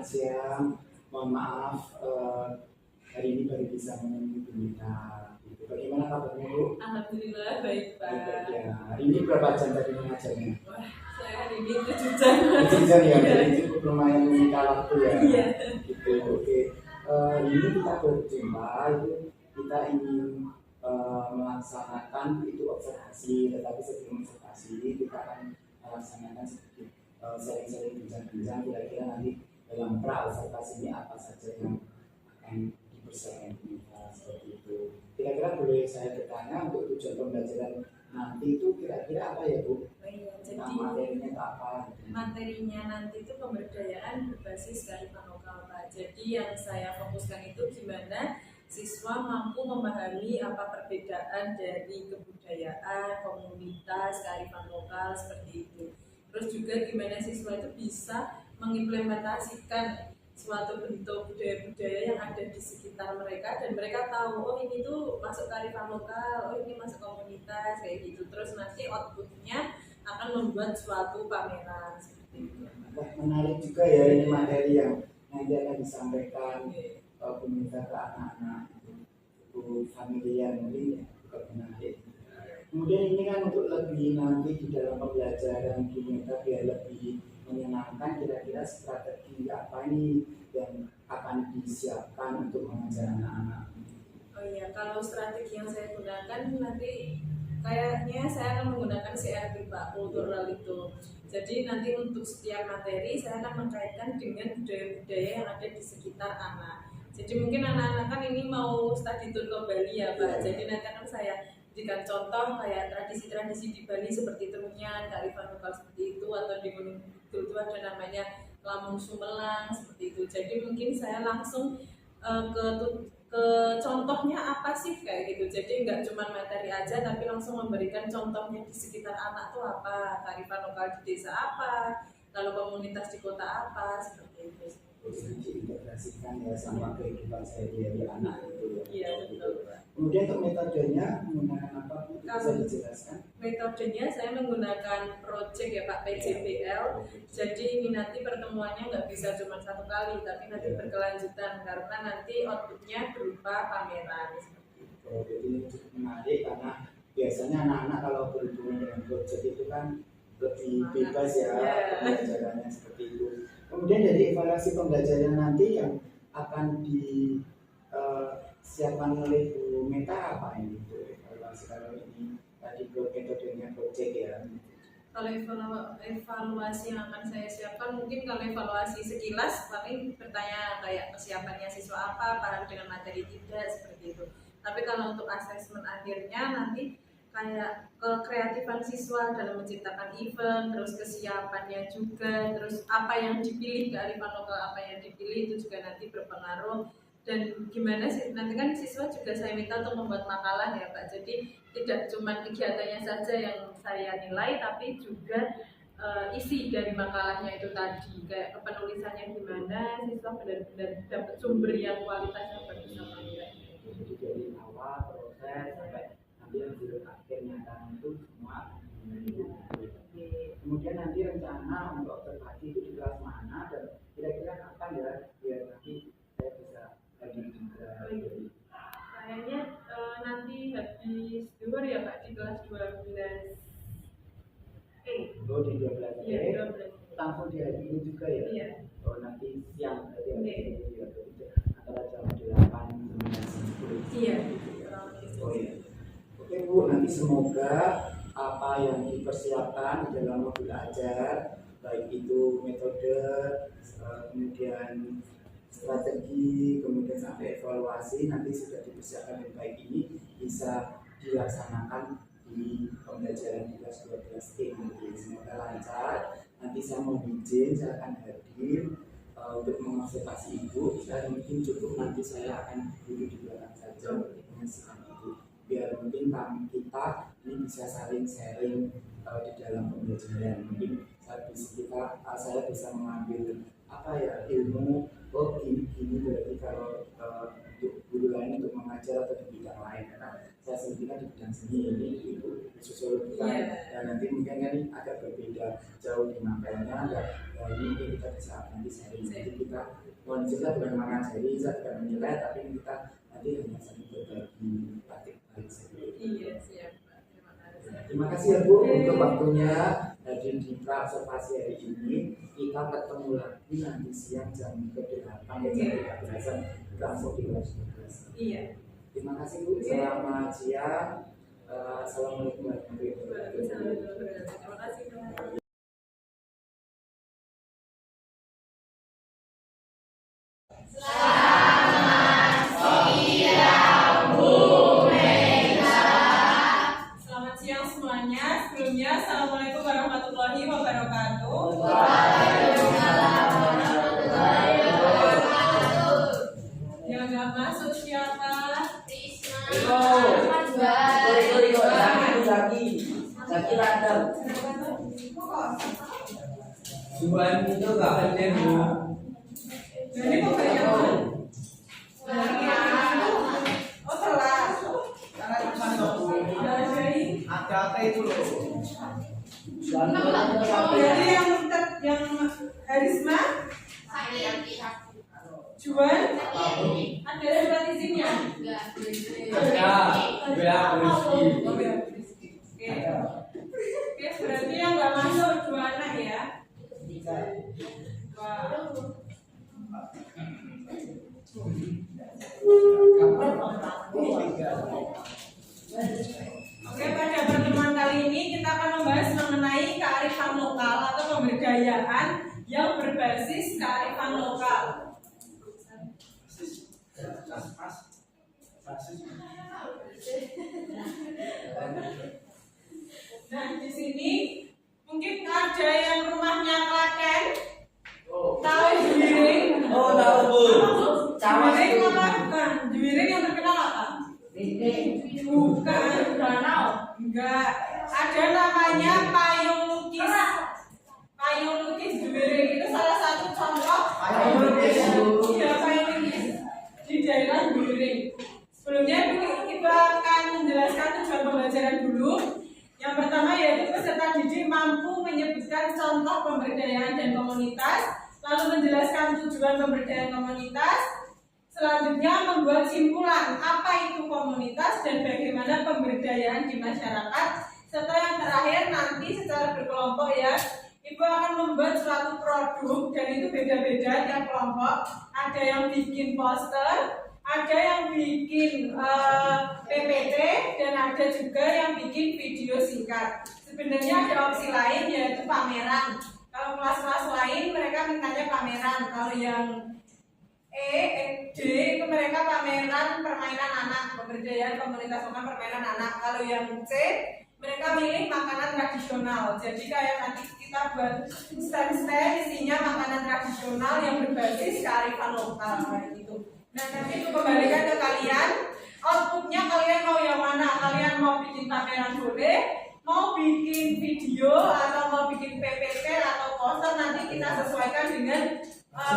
selamat siang. Mohon maaf, hari ini baru bisa menemui Bu Mita. Gitu. Bagaimana kabarnya Bu? Alhamdulillah baik Pak. Baik ya. Hari ini berapa jam tadi mengajarnya? Wah, saya hari ini 7 jam. 7 jam ya, jadi cukup lumayan menyita waktu ya. Iya. Gitu, oke. Hari ini kita berjumpa, itu kita ingin melaksanakan itu observasi, tetapi sebelum observasi kita akan melaksanakan sedikit sering-sering bincang-bincang kira-kira nanti dalam pra-observasi ini apa saja yang akan dipersiapkan kita seperti itu. Kira-kira boleh saya bertanya untuk tujuan pembelajaran nanti itu kira-kira apa ya Bu? Oh iya, Tentang jadi materinya itu apa? materinya nanti itu pemberdayaan berbasis kearifan lokal Pak. Jadi yang saya fokuskan itu gimana siswa mampu memahami apa perbedaan dari kebudayaan, komunitas, kearifan lokal seperti itu. Terus juga gimana siswa itu bisa mengimplementasikan suatu bentuk budaya-budaya yang ada di sekitar mereka dan mereka tahu oh ini tuh masuk kearifan lokal, oh ini masuk komunitas kayak gitu. Terus nanti outputnya akan membuat suatu pameran seperti itu. Wah, menarik juga ya ini materi yang nanti akan disampaikan pemerintah ke anak-anak itu familiar mungkin ya, juga menarik. Kemudian ini kan untuk lebih nanti di dalam pembelajaran kita biar lebih menyenangkan, kira-kira strategi apa ini yang akan disiapkan untuk mengajar anak-anak. Oh iya, kalau strategi yang saya gunakan nanti kayaknya saya akan menggunakan CRT Pak, kultural itu. Jadi nanti untuk setiap materi saya akan mengkaitkan dengan budaya-budaya yang ada di sekitar anak. Jadi mungkin anak-anak kan ini mau study tour ke Bali ya Pak. Jadi nanti akan saya jadikan contoh kayak tradisi-tradisi di Bali seperti Trunyan, kearifan lokal seperti itu, atau di Gunung Kidul itu ada namanya Lamung Sumelang seperti itu. Jadi mungkin saya langsung ke contohnya apa sih kayak gitu. Jadi nggak cuma materi aja tapi langsung memberikan contohnya di sekitar anak tuh apa, kearifan lokal di desa apa, lalu komunitas di kota apa seperti itu. Terus diintegrasikan ya sama kehidupan sehari-hari anak itu. Iya betul. Kemudian untuk metodenya menggunakan apa Bu? Bisa dijelaskan? Metodenya saya menggunakan project ya Pak, PJBL. Jadi ini nanti pertemuannya nggak bisa cuma satu kali, tapi nanti berkelanjutan karena nanti outputnya berupa pameran. Jadi ini cukup menarik karena biasanya anak-anak kalau berhubungan dengan project itu kan lebih bebas ya pembelajarannya seperti itu. Kemudian dari evaluasi pembelajaran nanti yang akan disiapkan oleh Bu Meta apa ini Bu? Evaluasi kalau ini tadi metodenya project ya. Kalau evaluasi yang akan saya siapkan mungkin kalau evaluasi sekilas paling bertanya kayak kesiapannya siswa apa, paham dengan materi tidak seperti itu. Tapi kalau untuk asesmen akhirnya nanti kayak kreatifan siswa dalam menciptakan event, terus kesiapannya juga, terus apa yang dipilih kearifan lokal apa yang dipilih itu juga nanti berpengaruh. Dan gimana sih nanti kan siswa juga saya minta untuk membuat makalah ya Pak. Jadi tidak cuma kegiatannya saja yang saya nilai tapi juga isi dari makalahnya itu tadi kayak penulisannya gimana, siswa benar-benar dapat sumber yang kualitasnya bagus apa enggak. Jadi dari awal proses sampai nanti yang di akhirnya kan itu semua. Kemudian nanti rencana untuk observasi itu di kelas mana dan kira-kira kapan ya biar nanti saya bisa hadir juga. Kayaknya nanti habis duhur ya Pak di kelas 12. Oh di 12. Iya, 12. Langsung dihadiri juga ya? Iya. Oh nanti siang tadi Iya. antara jam 8 sampai 10. Iya. Oh iya. Oke Bu, nanti semoga apa yang dipersiapkan di dalam modul ajar, baik itu metode, kemudian strategi, kemudian sampai evaluasi nanti sudah dipersiapkan dengan baik ini bisa dilaksanakan di pembelajaran di kelas 12 nanti. Semoga lancar. Nanti saya mohon izin, saya akan hadir untuk mengobservasi Ibu dan mungkin cukup nanti saya akan duduk di belakang saja untuk menyaksikan Ibu biar mungkin kita ini bisa saling sharing di dalam pembelajaran. Mungkin saya bisa mengambil apa ya ilmu, oh gini berarti kalau untuk guru lain untuk mengajar atau di bidang lain, karena saya sendiri kan di bidang seni, ini ibu sosiologi kan, dan nanti mungkin kan ini agak berbeda jauh di mapelnya, dan ini mungkin kita bisa nanti sharing. Jadi kita mohon kita bukan mengajari, saya bukan menilai, tapi kita nanti hanya saling berbagi batik baik saja. Iya, siap. Terima kasih ya Bu untuk waktunya hadir di observasi hari ini. Kita ketemu lagi nanti siang jam ke-8 dan jam 13 langsung di kelas 12. Iya. Terima kasih Bu. Selamat siang. Assalamualaikum warahmatullahi wabarakatuh. Terima kasih. Selamat siang semuanya. Sebelumnya, Assalamualaikum warahmatullahi wabarakatuh. Yang nggak masuk siapa? Zaki Radar. Juan itu gak ada Bu. Jadi kok banyak kan? Oh telat. Dari Ada apa itu loh? jadi yang Harisma, Juan, ada surat izinnya? Ada. Oke, berarti yang nggak masuk 2 anak ya? Oke, pada pertemuan kali ini kita akan membahas mengenai kearifan lokal atau pemberdayaan yang berbasis kearifan lokal. Nah, di sini mungkin ada yang rumahnya Klaten, tahu Juwiring? Oh tahu Bu. Juwiring apa bukan? Juwiring yang terkenal apa? Bukan, danau. Enggak. Ada namanya payung lukis. Payung lukis Juwiring itu salah satu contoh Payung lukis. Iya, payung lukis di daerah Juwiring. Sebelumnya kita akan menjelaskan tujuan pembelajaran dulu. Yang pertama yaitu peserta didik mampu menyebutkan contoh pemberdayaan dan komunitas, lalu menjelaskan tujuan pemberdayaan komunitas. Selanjutnya membuat simpulan apa itu komunitas dan bagaimana pemberdayaan di masyarakat. Serta yang terakhir nanti secara berkelompok ya, Ibu akan membuat suatu produk dan itu beda-beda tiap kelompok. Ada yang bikin poster, ada yang bikin PPT, dan ada juga yang bikin video singkat. Sebenarnya ada opsi lain yaitu pameran. Kalau kelas-kelas lain mereka mintanya pameran. Kalau yang D itu mereka pameran permainan anak, pemberdayaan komunitas lokal permainan anak. Kalau yang C mereka milih makanan tradisional. Jadi kayak nanti kita buat stand-stand isinya makanan tradisional yang berbasis kearifan lokal kayak gitu. Nah, nanti itu kembalikan ke kalian. Outputnya kalian mau yang mana? Kalian mau bikin pameran boleh, mau bikin video atau mau bikin PPT atau poster, nanti kita sesuaikan dengan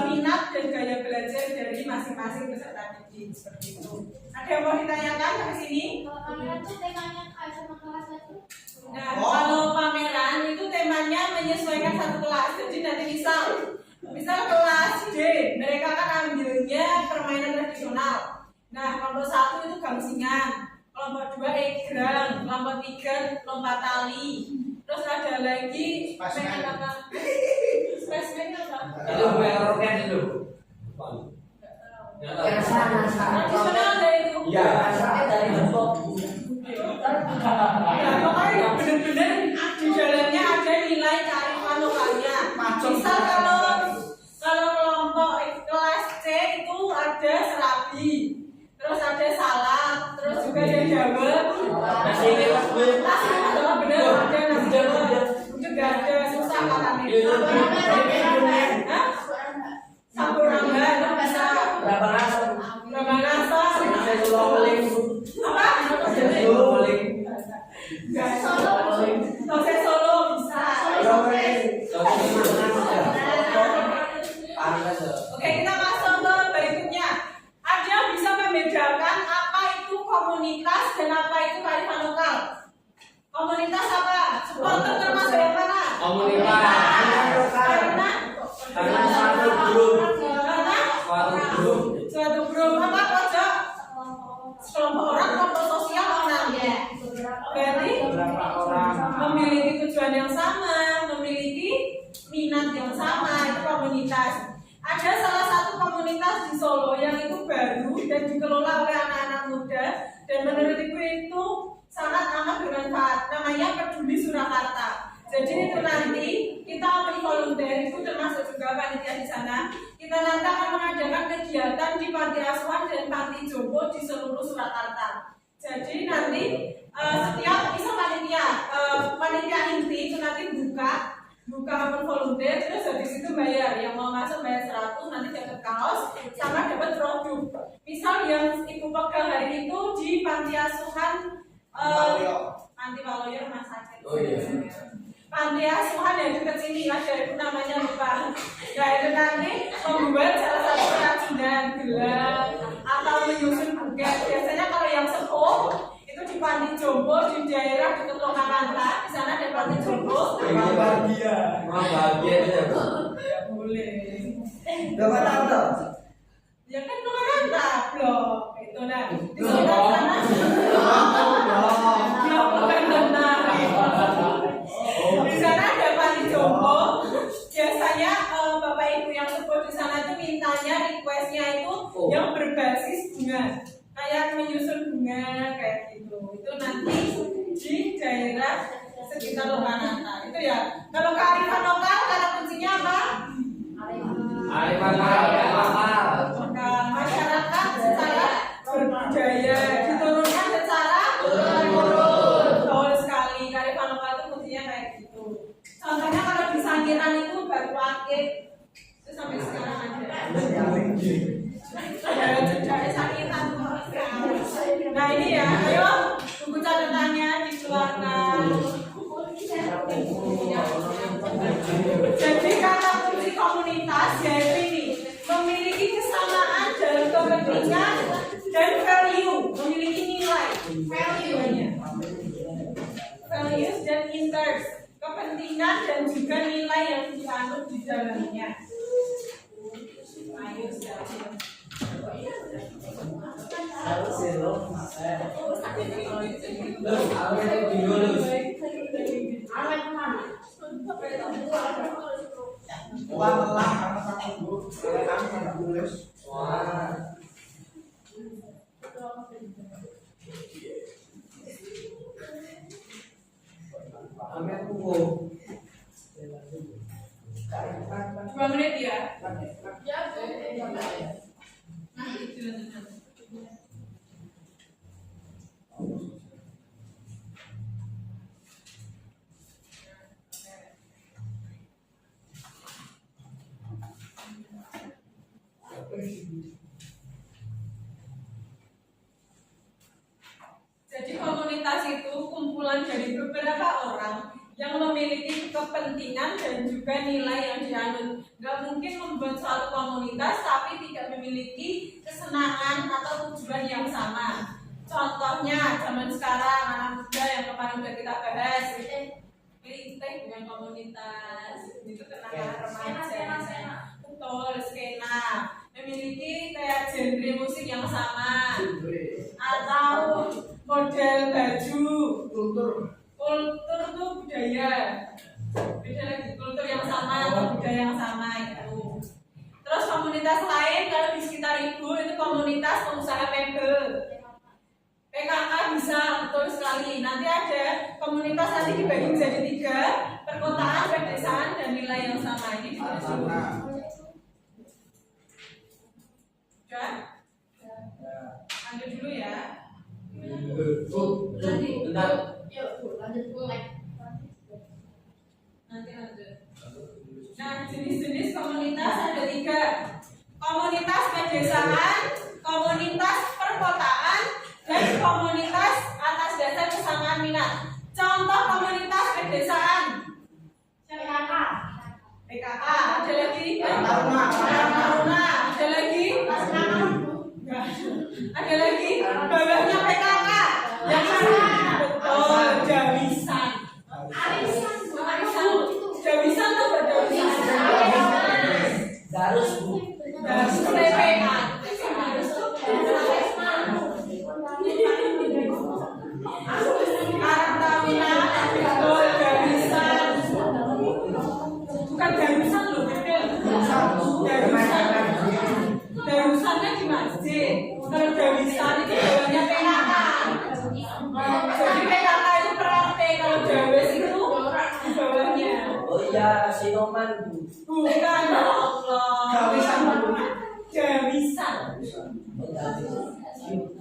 minat dan gaya belajar dari masing-masing peserta didik seperti itu. Ada yang mau ditanyakan sampai sini? Pameran itu temanya kayak sama kelas itu. Nah, kalau pameran itu temanya menyesuaikan satu kelas. Jadi nanti misal kelas D, mereka kan ambilnya permainan tradisional. Nah, kelompok 1 itu gangsingan, kelompok 2 egrang, kelompok 3 lompat tali. Terus ada lagi Spesimen apa? Spesimen apa? Itu roket itu. Tradisional ada itu. Iya. Dari bentuk. Nah, pokoknya benar-benar di dalamnya ada nilai kearifan lokalnya. Misal kalau kelompok kelas C itu ada serabi, terus ada salam, terus juga ada Jawa. Nasi ini Mas Bu. Benar ada nasi Jawa. Juga ada susah katanya. Sampuramba itu bisa. Berapa rasa? Berapa rasa? Saya suruh paling. Apa? Suruh paling. Proses Solo bisa. Oke, kita masuk ke berikutnya. Ada yang bisa membedakan dan dikelola oleh anak-anak muda, dan menurutku itu sangat amat bermanfaat. Namanya Peduli Surakarta. Jadi itu nanti kita open volunteer itu termasuk juga panitia di sana. Kita nanti akan mengadakan kegiatan di panti asuhan dan panti jompo di seluruh Surakarta. Jadi nanti setiap bisa panitia inti itu nanti buka open volunteer, terus habis itu bayar. Yang mau masuk bayar 100, nanti dapat kaos sama dapat produk. Misal yang ibu pegang hari itu di panti asuhan Panti Waloyo Rumah Sakit. Oh iya. Panti asuhan yang dekat sini ada itu namanya lupa. Nah itu nanti membuat salah satu kerajinan gelang atau menyusun buket. Biasanya kalau yang sepuh itu di panti jompo di daerah dekat Lokananta, di sana ada panti jompo. Bahagia. Bahagia ya. Ya boleh. Dapat apa? Ya kan Lokananta blok itu nah. Di sekitar sana. Blok Lokananta. Di sana ada panti jompo. Biasanya bapak ibu yang sepuh di sana itu mintanya requestnya itu yang berbasis bunga, kayak menyusun bunga kayak gitu. Itu nanti di daerah sekitar Lokananta. Itu ya. Kalau kearifan lokal kata kuncinya apa? Arifan lokal. Masyarakat secara berbudaya diturunkan secara turun. Betul sekali. Kearifan lokal itu kuncinya kayak gitu. Contohnya kalau di Sangiran itu batu akik itu sampai sekarang ada. Ada jejaknya Sangiran. Nah ini ya, ayo buku catatannya dikeluarkan. Jadi kata kunci komunitas yaitu ini, memiliki kesamaan dalam kepentingan dan value, memiliki nilai, values dan interest, kepentingan dan juga nilai yang dianut di dalamnya. Ayo silakan. Dua menit ya. Nanti dilanjutkan. Jadi komunitas itu kumpulan dari beberapa orang yang memiliki kepentingan dan juga nilai yang dianut. Gak mungkin membuat suatu komunitas tapi tidak memiliki kesenangan atau tujuan yang sama. Contohnya zaman sekarang anak muda yang kemarin sudah kita bahas, Klinteh bukan komunitas, itu kenangan remaja. Betul, skena. Memiliki kayak genre musik yang sama atau model baju, kultur tuh budaya, beda lagi kultur yang sama atau budaya yang sama itu. Terus komunitas lain kalau di sekitar ibu itu komunitas pengusaha mebel, PKK bisa, betul sekali. Nanti ada komunitas nanti dibagi menjadi 3, perkotaan, pedesaan dan nilai yang sama. Ini sudah? Lanjut dulu ya. Nanti lanjut. Nah, jenis-jenis komunitas ada 3. Komunitas pedesaan, komunitas perkotaan, dan komunitas atas dasar kesamaan minat. Contoh komunitas pedesaan. PKK. Ada lagi? Taruna. Ada lagi? Ada lagi? Bawahnya PKK. Yang mana? Betul, Jawisan. Jawisan tuh Darus bu. Darus TPA. Karang Taruna, betul, Jawisan. Bukan Jawisan loh, betul. Darusannya di masjid. Kalau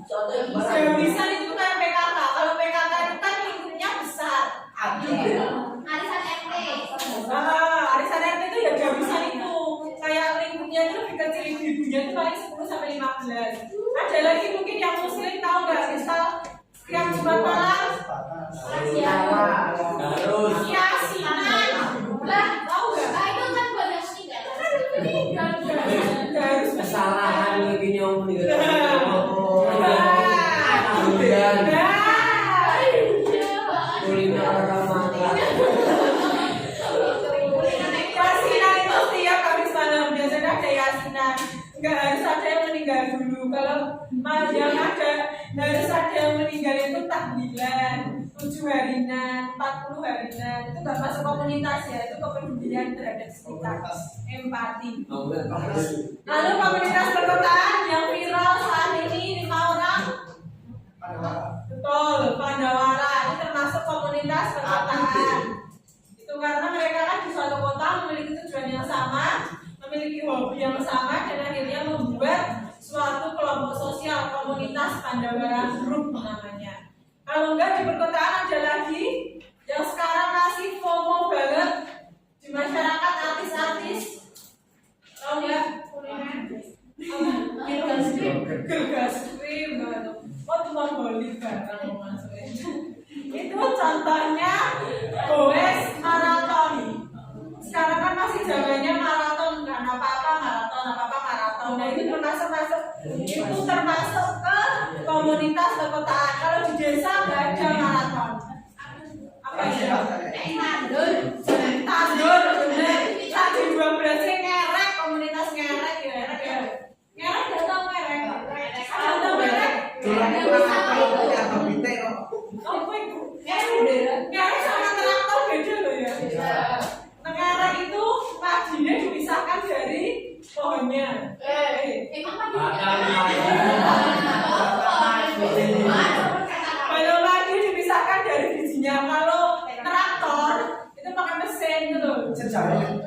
Jamisan itu kan PKK. Kalau PKK itu kan lingkupnya besar. Arisan RT. Arisan RT itu ya jamisan itu. Kayak lingkupnya itu lebih kecil, ibu-ibunya itu paling 10 sampai 15. Ada lagi mungkin yang muslim tahu nggak? Misal yang Jumat malam Harus. Yasinan. Lah, tahu nggak? Nah, itu kan buat yang meninggal. Harus Kesalahan ini om nih. Kuliner orang mati. Yasinan itu setiap Kamis malam biasanya ada yasinan. Nggak harus ada yang meninggal dulu. Kalau yang ada harus ada yang meninggal itu tahlilan, 7 harinan, 40 harinan. Itu nggak masuk komunitas ya. Itu kepedulian terhadap sekitar, empati. Lalu komunitas perkotaan yang viral saat ini 5 orang. Betul, Pandawara ini termasuk komunitas perkotaan. Itu karena mereka kan di suatu kota memiliki tujuan yang sama, memiliki hobi yang sama, dan akhirnya membuat suatu kelompok sosial, komunitas Pandawara Group namanya. Kalau enggak di perkotaan ada lagi yang sekarang masih FOMO banget di masyarakat, artis-artis. Tahu nggak? Gergas krim gitu. Oh cuma boli barang maksudnya. Itu contohnya goes maraton. Sekarang kan masih zamannya maraton, kan apa-apa maraton. Nah itu termasuk ke komunitas perkotaan. Kalau di desa nggak ada maraton. Apa ya? Tandur, bener. Tadi 12 ngerek, komunitas ngerek ya. Ngerek nggak tahu ngerek. Kalau tahu ngerek, ngerek sama traktor beda loh ya. Ngerek itu paginya dipisahkan dari pohonnya. Kalau padi dipisahkan dari bijinya. Kalau traktor itu pakai mesin gitu.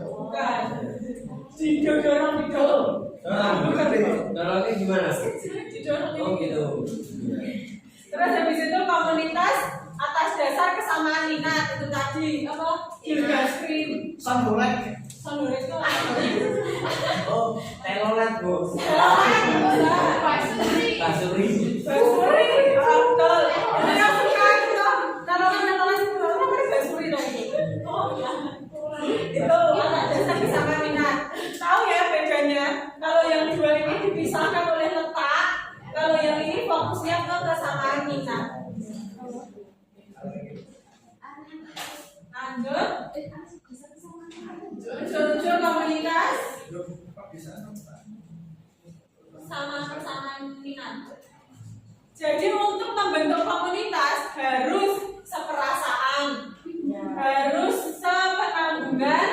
Bukan. Didorong. Dorongnya gimana? Didorong. Oh gitu. Terus habis itu komunitas atas dasar kesamaan minat itu tadi apa? Gergas krim. Sondolet itu Oh, telolet bu. Basuri. Basuri, betul. Yang suka itu telolet itu apa basuri lagi? Oh ya. Itu atas dasar kesamaan minat. Tahu ya bedanya? Kalau yang dua ini dipisahkan oleh letak, kalau yang ini fokusnya ke kesamaan minat. Lanjut. Unsur-unsur komunitas sama kesamaan minat. Jadi untuk membentuk komunitas harus seperasaan, harus sepenanggungan,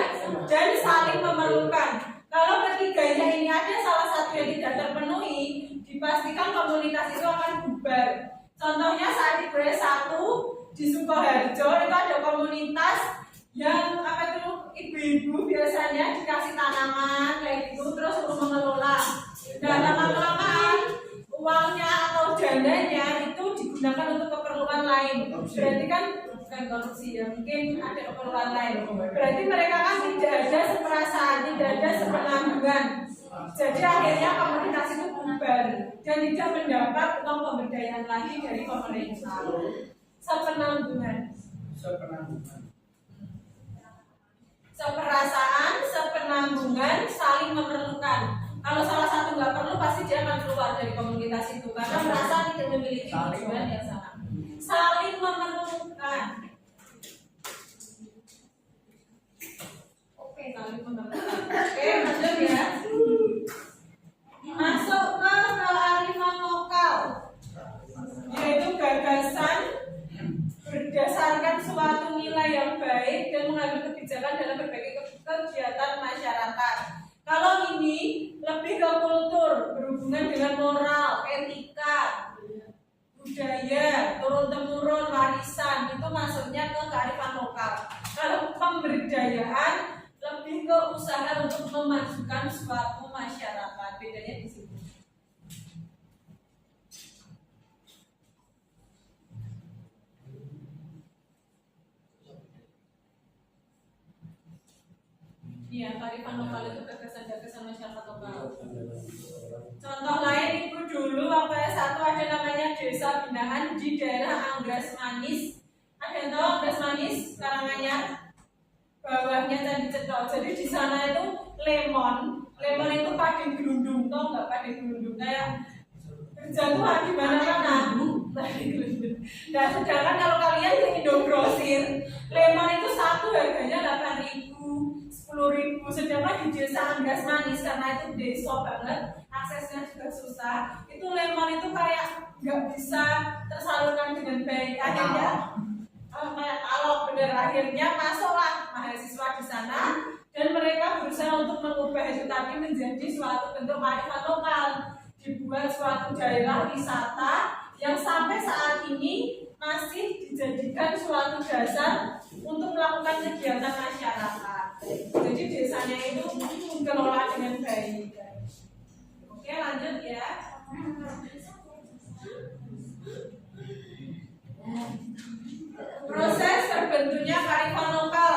dan saling memerlukan. Kalau ketiganya ini ada salah satu yang tidak terpenuhi, dipastikan komunitas itu akan bubar. Contohnya saat di Gres 1 di Sukoharjo itu ada komunitas yang apa itu ibu-ibu biasanya dikasih tanaman kayak gitu terus suruh mengelola. Dan lama-kelamaan uangnya atau dananya itu digunakan untuk keperluan lain. Berarti kan bukan korupsi ya, mungkin ada keperluan lain. Berarti mereka kan tidak ada seperasaan, tidak ada sepenanggungan. Jadi akhirnya komunitas itu bubar dan tidak mendapat uang pemberdayaan lagi dari pemerintah. Sepenanggungan. Seperasaan, sepenanggungan, saling memerlukan. Kalau salah satu nggak perlu, pasti dia akan keluar dari komunitas itu karena merasa tidak memiliki tujuan yang sama. Saling memerlukan. Oke, saling memerlukan. Oke, lanjut ya. Masuk ke kearifan lokal, yaitu gagasan berdasarkan suatu nilai yang baik dan mengambil kebijakan dalam berbagai kegiatan masyarakat. Kalau ini lebih ke kultur, berhubungan dengan moral, etika, budaya, turun-temurun, warisan, itu masuknya ke kearifan lokal. Kalau pemberdayaan lebih ke usaha untuk memajukan suatu masyarakat, bedanya di situ. ya, kearifan lokal itu gagasan-gagasan masyarakat lokal. Contoh lain itu dulu waktu S1 ada namanya desa binaan di daerah Anggras Manis. Ada yang tahu Anggras Manis? Karanganyar. Bawahnya Candi Cetok. Jadi di sana itu lemon itu padi gelundung, tau nggak padi gelundung kayak berjatuhan di mana-mana. Nah, sedangkan kalau kalian ke Indogrosir, lemon itu satu harganya 8.000, 10.000. Sedangkan di desa Anggras Manis karena itu desa banget, aksesnya juga susah. Itu lemon itu kayak nggak bisa tersalurkan dengan baik. Akhirnya kalau benar akhirnya masuklah mahasiswa di sana dan mereka berusaha untuk mengubah itu tadi menjadi suatu bentuk kearifan lokal, dibuat suatu daerah wisata yang sampai saat ini masih dijadikan suatu dasar untuk melakukan kegiatan masyarakat. Jadi desanya itu dikelola dengan baik. Oke, lanjut ya. Proses terbentuknya kearifan lokal.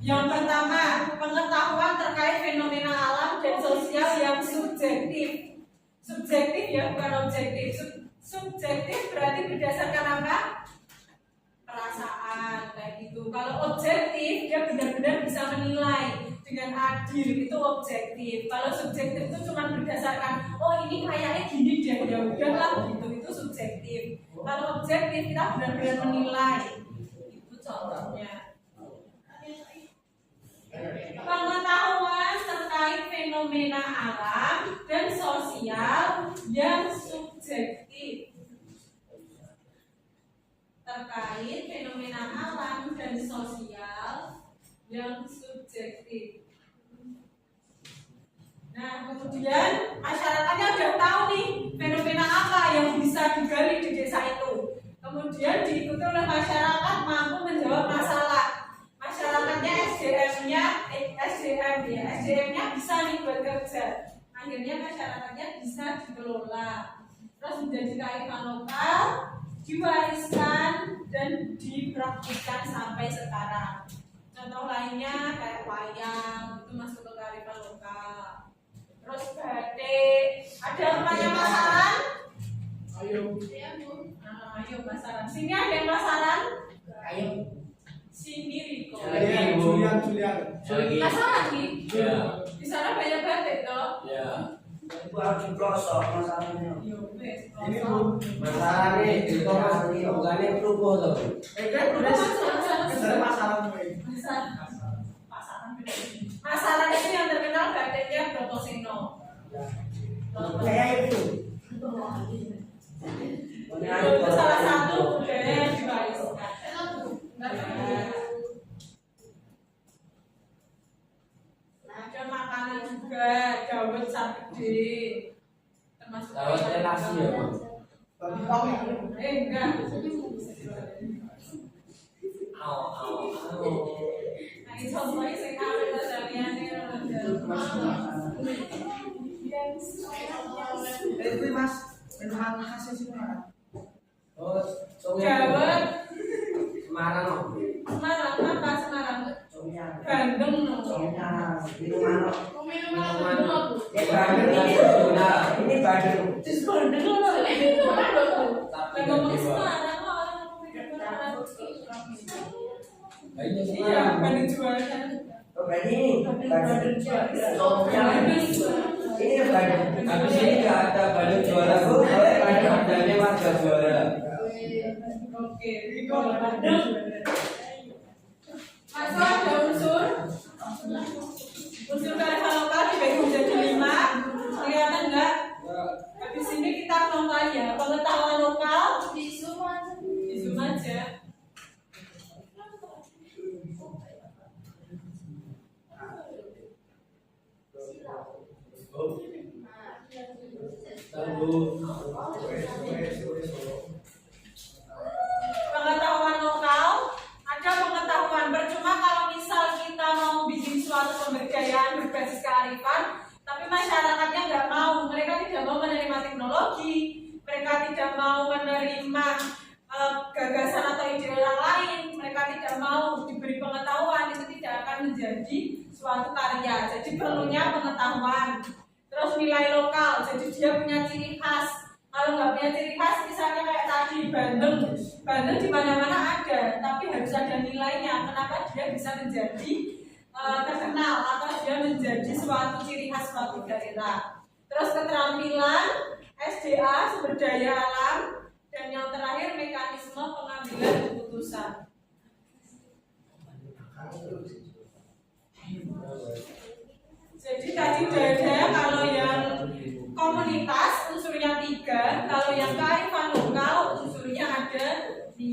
Yang pertama, pengetahuan terkait fenomena alam dan sosial yang subjektif. Subjektif ya, bukan objektif. Subjektif berarti berdasarkan apa? Perasaan kayak gitu. Kalau objektif dia benar-benar bisa menilai dengan adil, itu objektif. Kalau subjektif itu cuma berdasarkan oh ini kayaknya gini deh, ya udahlah gitu, itu subjektif. Kalau objektif kita benar-benar menilai. Itu contohnya. Pengetahuan terkait fenomena alam dan sosial yang subjektif. Terkait fenomena alam dan sosial yang subjektif. Nah, kemudian masyarakatnya udah tahu nih fenomena apa yang bisa digali di desa itu. Kemudian diikuti oleh masyarakat mampu menjawab masalah. Masyarakatnya SDM-nya bisa nih buat kerja. Akhirnya masyarakatnya bisa dikelola. Terus menjadi kearifan lokal, diwariskan dan dipraktikkan sampai sekarang. Contoh lainnya kayak wayang, itu masuk ke kearifan lokal. Terus batik, ada rumahnya masaran? Ayo. Ayo masaran. Sini ada yang masaran? Ayo. Sini Riko. Julian. Masaran nih? Ya. Di sana banyak batik toh? Ya. Itu harus diprosok masalahnya. Ini Bu, masalah nih, itu bukannya perubuh tuh. Masaran itu yang terkenal batiknya Brotoseno. Kayak itu. Itu salah satu budaya yang diwariskan. Ada makanan juga, dawet sapede, termasuk Dawet relasi ya, Bang? enggak. Nah, ini contohnya sekarang kesehariannya Itu Mas, minuman khasnya sih Mas. Oh, Dawet. Semarang loh. Semarang apa Semarang? Somian. Bandeng no. Somian. Minuman. Minuman. Bandeng ini. Ini Bandeng. Terus bandeng loh. Tapi Lah ngomong Semarang kok orang ngomong Semarang. Iya, Iya, bandeng juara. Oh, berarti ini Bandeng. Somian. Ini Bandeng. Habis ini nggak ada Bandung juara, Bu. Bandung adanya warga juara. Oke, Riko bandeng. Masuk ada unsur kearifan lokal dibagi menjadi 5. Kelihatan enggak? Habis ini kita contoh aja pengetahuan lokal di zoom aja. Pengetahuan lokal, ada pengetahuan percuma kalau misal kita mau bikin suatu pemberdayaan berbasis kearifan, tapi masyarakatnya nggak mau, mereka tidak mau menerima teknologi, mereka tidak mau menerima gagasan atau ide orang lain, mereka tidak mau diberi pengetahuan, itu tidak akan menjadi menjadi suatu karya. Jadi perlunya pengetahuan. Terus nilai lokal, jadi dia punya ciri khas. Kalau nggak punya ciri khas, misalnya kayak tadi Bandeng di mana-mana ada, tapi harus ada nilainya. Kenapa dia bisa menjadi terkenal atau dia menjadi suatu ciri khas suatu daerah. Terus keterampilan, SDA, sumber daya alam, dan yang terakhir mekanisme pengambilan keputusan. Jadi tadi ada kalau yang komunitas unsurnya 3, kalau yang kearifan lokal unsurnya ada 5.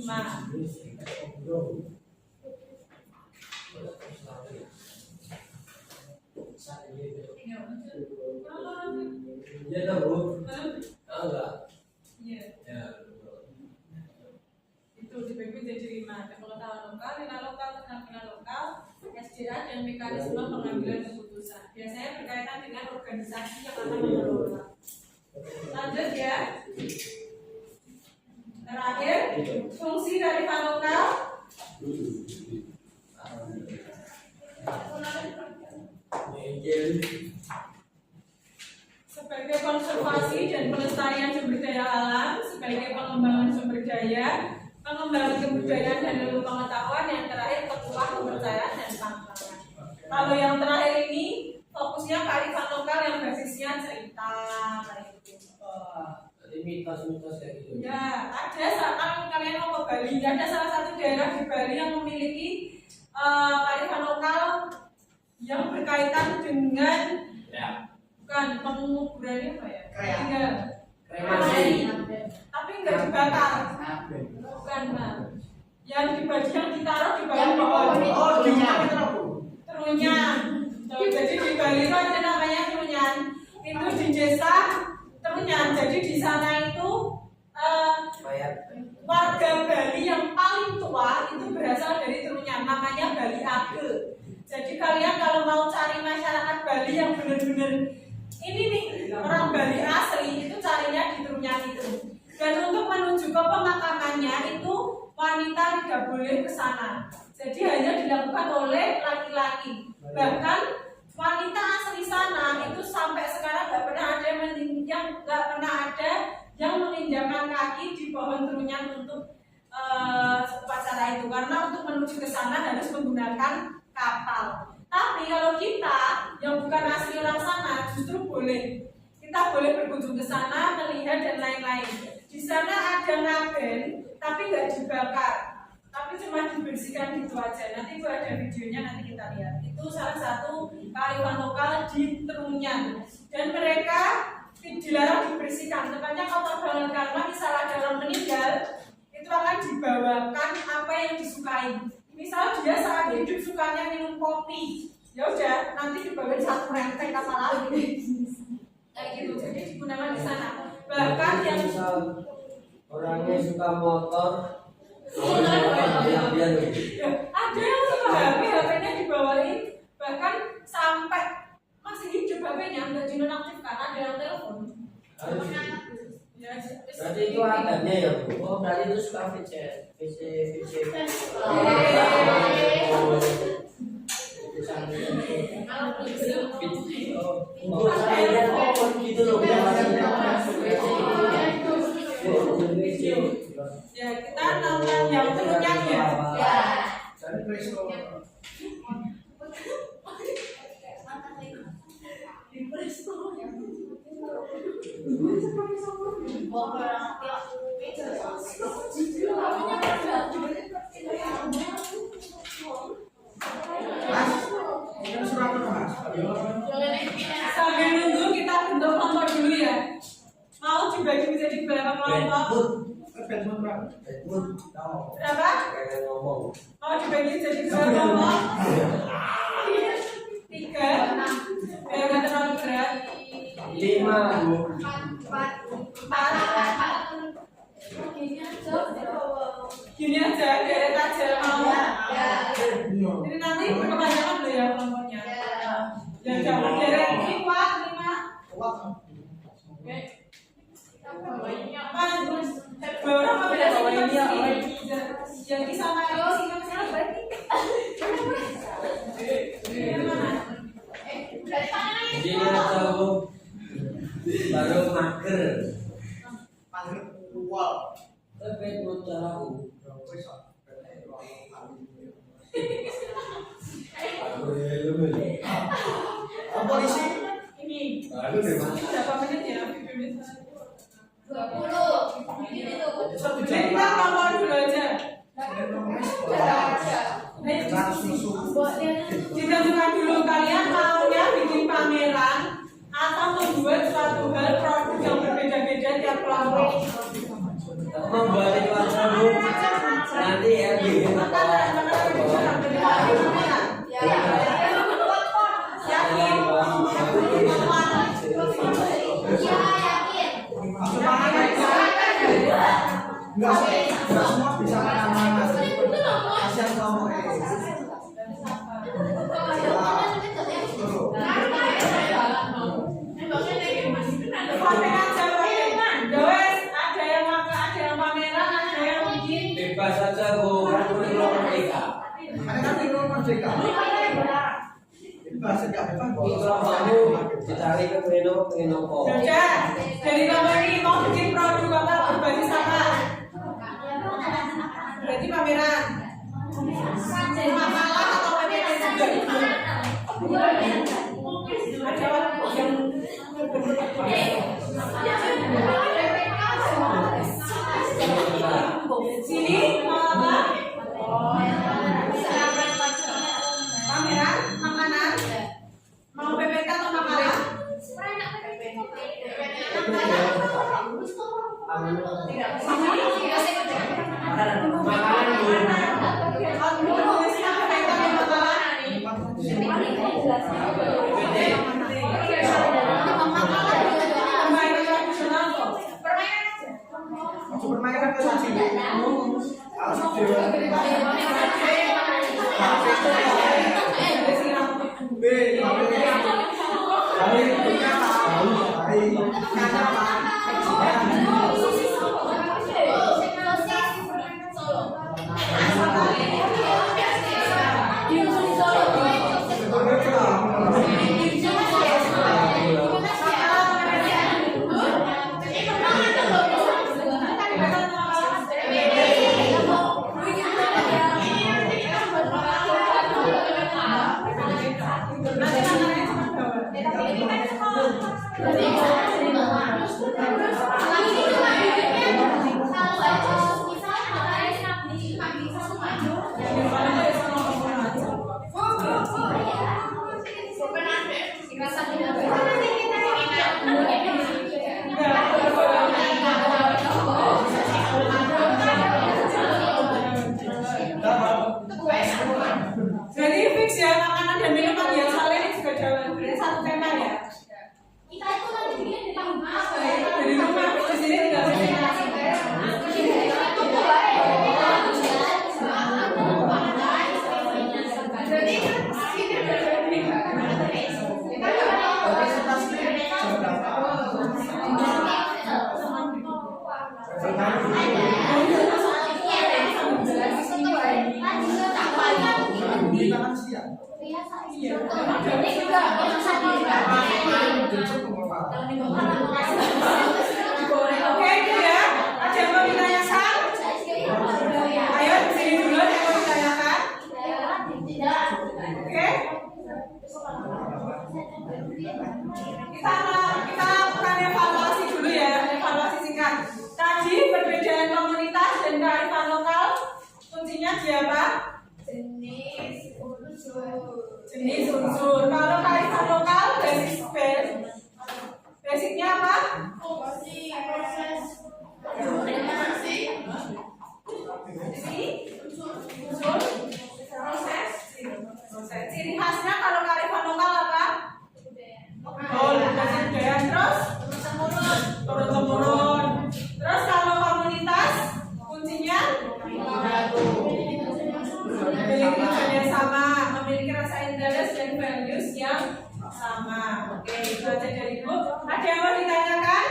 Iya tahu Bu? Tahu nggak? Iya. Ya. Itu dibagi jadi 5. Ada pengetahuan lokal, nilai lokal, keterampilan lokal, SDA, dan mekanisme pengambilan keputusan. Biasanya berkaitan dengan organisasi yang akan mengelola. Lanjut ya. Terakhir, fungsi dari lokal. Sebagai konservasi dan pelestarian sumber daya alam, sebagai pengembangan sumber daya, pengembangan kebudayaan dan ilmu pengetahuan, yang terakhir ketua kepercayaan dan tantangan. Kalau yang terakhir ini fokusnya kearifan lokal yang basisnya cerita kayak gitu. Jadi mitos-mitos kayak gitu. Ya, ada kalau kalian mau ke Bali, ada salah satu daerah di Bali yang memiliki kearifan lokal yang berkaitan dengan bukan penguburannya apa ya? Enggak. Kremasi. Tapi enggak dibakar. Bukan, Mbak. Yang ditaruh di bawah pohon. Oh, di mana Trunyan. Jadi di Bali itu ada namanya Trunyan. Itu di desa Trunyan. Jadi di sana itu warga Bali yang paling tua itu berasal dari Trunyan. Namanya Bali Age. Jadi kalian kalau mau cari masyarakat Bali yang benar-benar ini nih orang Bali asli, itu carinya di Trunyan itu. Dan untuk menuju ke pemakamannya itu wanita tidak boleh ke sana. Jadi hanya dilakukan oleh laki-laki. Bahkan wanita asli sana itu sampai sekarang nggak pernah ada yang menginjakkan kaki di pohon Trunyan untuk upacara itu, karena untuk menuju ke sana harus menggunakan kapal. Tapi kalau kita yang bukan asli orang sana justru boleh. Kita boleh berkunjung ke sana, melihat dan lain-lain. Di sana ada ngaben, tapi nggak dibakar, tapi cuma dibersihkan gitu aja. Nanti itu ada videonya, nanti kita lihat. Itu salah satu kearifan lokal di Trunyan. Dan mereka dilarang dibersihkan. Tepatnya kotor banget karena misal ada orang meninggal, itu akan dibawakan apa yang disukai. Misal dia saat hidup sukanya minum kopi, ya udah nanti dibawain satu renteng kapal lagi. Kayak gitu, jadi digunakan di sana. Bahkan yang misal orangnya suka motor, ada yang suka HP-nya dibawain, bahkan sampai masih hidup HP-nya nggak dinonaktifkan, ada yang telepon. Berarti itu adanya ya Bu? Oh berarti itu suka VC. Oh saya lihat telepon gitu loh. Ya kita nonton yang Trunyan ya. Sambil nunggu kita bentuk kelompok dulu ya. Mau dibagi menjadi berapa kelompok? Berapa? Mau dibagi jadi berapa kelompok? 3. Biar nggak terlalu berat. 5 Bu. 4. Gini aja, deret aja mau. Jadi nanti kebanyakan loh ya kelompoknya. Ya jangan deret 4, 5. Oke. Berapa beda sih? Jadi sama ini sih mager. Mager wall. Tapi menurut caraku. Apa isi? Ini. Aduh, memang. Berapa menit ya? 20. Ini tuh. Kita ngomong dulu aja. Ditentukan dulu kalian maunya bikin pameran atau membuat suatu hal produk yang berbeda-beda tiap kelompok. Membuat produk nanti ya bikin Yakin. Enggak semua bisa mana-mana. Kasihan kamu. bebas saja Bu, kurikulum merdeka. Makanya kan kurikulum merdeka. Bebas saja bebas. Kalau kamu dicari ke Pleno kok. Dari kamu ini mau bikin produk apa berbasis apa? Berarti pameran. Makalah atau pameran juga? Sini mau apa? Pameran, makanan. Mau PPK atau makalah? Permainan ke saksi. Jadi fix ya, makanan dan minuman yang saling juga jalan. Berarti satu tema ya. Kita itu nanti bikin di rumah. Dari rumah di sini tinggal Oke, itu ya. Ada yang mau ditanyakan? Ayo, sini dulu ada yang mau ditanyakan. Oke. Kita lakukan evaluasi dulu ya, evaluasi singkat. Tadi perbedaan komunitas dan kearifan lokal kuncinya di apa? Jenis unsur. Kalau kearifan lokal basicnya apa? Proses. Ciri khasnya kalau kearifan lokal apa? Budaya terus turun-temurun. Terus kalau komunitas kuncinya memiliki tujuan yang sama, memiliki rasa interest dan values yang sama. Oke, itu aja dari Bu. Ada yang mau ditanyakan?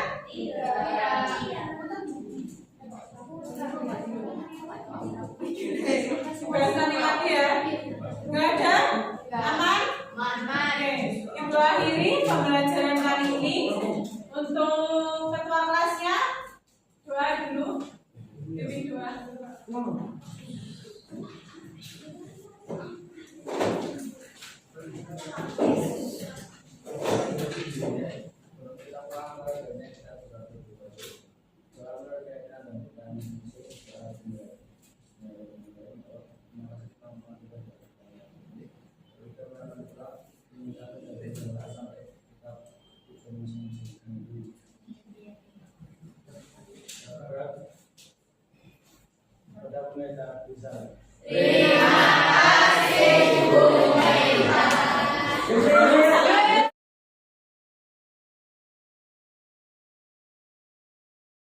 Bahas nanti lagi ya. Nggak ada? Aman? Oke, Ibu akhiri pembelajaran kali ini untuk Meta Pusat. Terima